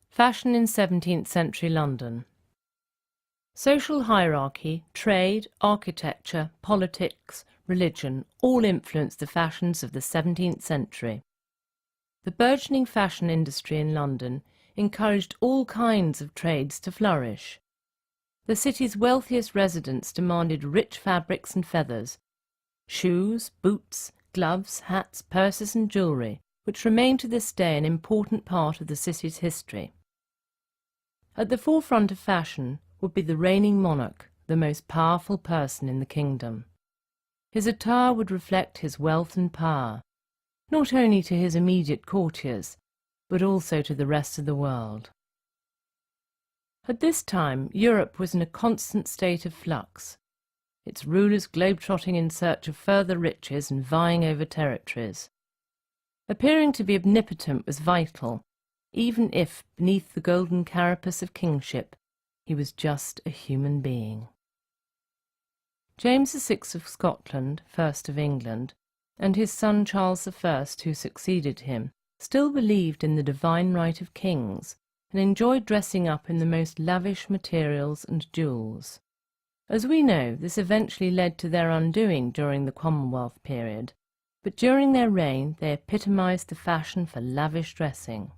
Fashion in 17th century London. Social hierarchy, trade, architecture, politics, religion all influenced the fashions of the 17th century. The burgeoning fashion industry in London encouraged all kinds of trades to flourish. The city's wealthiest residents demanded rich fabrics and feathers, shoes, boots, gloves, hats, purses and jewellery, which remain to this day an important part of the city's history. At the forefront of fashion would be the reigning monarch, the most powerful person in the kingdom. His attire would reflect his wealth and power, not only to his immediate courtiers, but also to the rest of the world. At this time, Europe was in a constant state of flux, its rulers globetrotting in search of further riches and vying over territories. Appearing to be omnipotent was vital, even if, beneath the golden carapace of kingship, he was just a human being. James VI of Scotland, first of England, and his son Charles I, who succeeded him, still believed in the divine right of kings and enjoyed dressing up in the most lavish materials and jewels. As we know, this eventually led to their undoing during the Commonwealth period, but during their reign they epitomised the fashion for lavish dressing.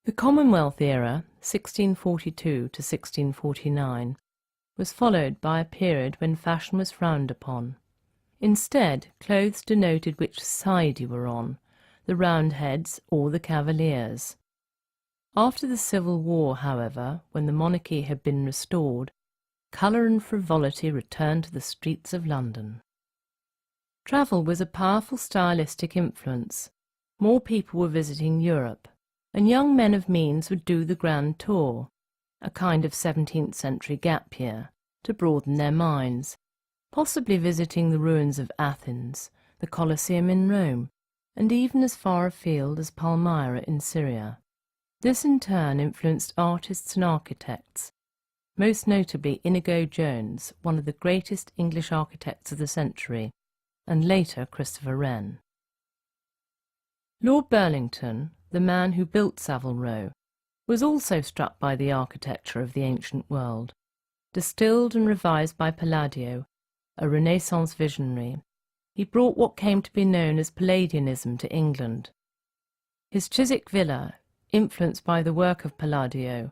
The Commonwealth era, 1642 to 1649, was followed by a period when fashion was frowned upon. Instead, clothes denoted which side you were on, the Roundheads or the Cavaliers. After the Civil War, however, when the monarchy had been restored, colour and frivolity returned to the streets of London. Travel was a powerful stylistic influence. More people were visiting Europe, and young men of means would do the Grand Tour, a kind of 17th century gap year, to broaden their minds, possibly visiting the ruins of Athens, the Colosseum in Rome, and even as far afield as Palmyra in Syria. This in turn influenced artists and architects, most notably Inigo Jones, one of the greatest English architects of the century, and later Christopher Wren. Lord Burlington, the man who built Savile Row, was also struck by the architecture of the ancient world. Distilled and revised by Palladio, a Renaissance visionary, he brought what came to be known as Palladianism to England. His Chiswick villa, influenced by the work of Palladio,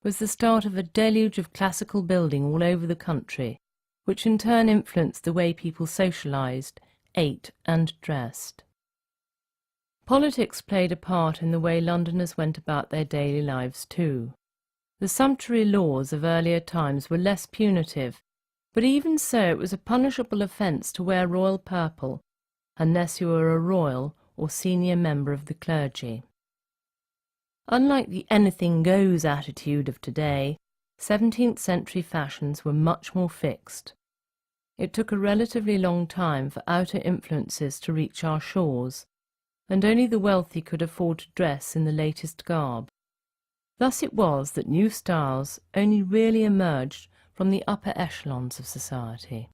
was the start of a deluge of classical building all over the country, which in turn influenced the way people socialised, ate and dressed. Politics played a part in the way Londoners went about their daily lives too. The sumptuary laws of earlier times were less punitive, but even so it was a punishable offence to wear royal purple, unless you were a royal or senior member of the clergy. Unlike the anything-goes attitude of today, 17th century fashions were much more fixed. It took a relatively long time for outer influences to reach our shores, and only the wealthy could afford to dress in the latest garb. Thus it was that new styles only really emerged from the upper echelons of society.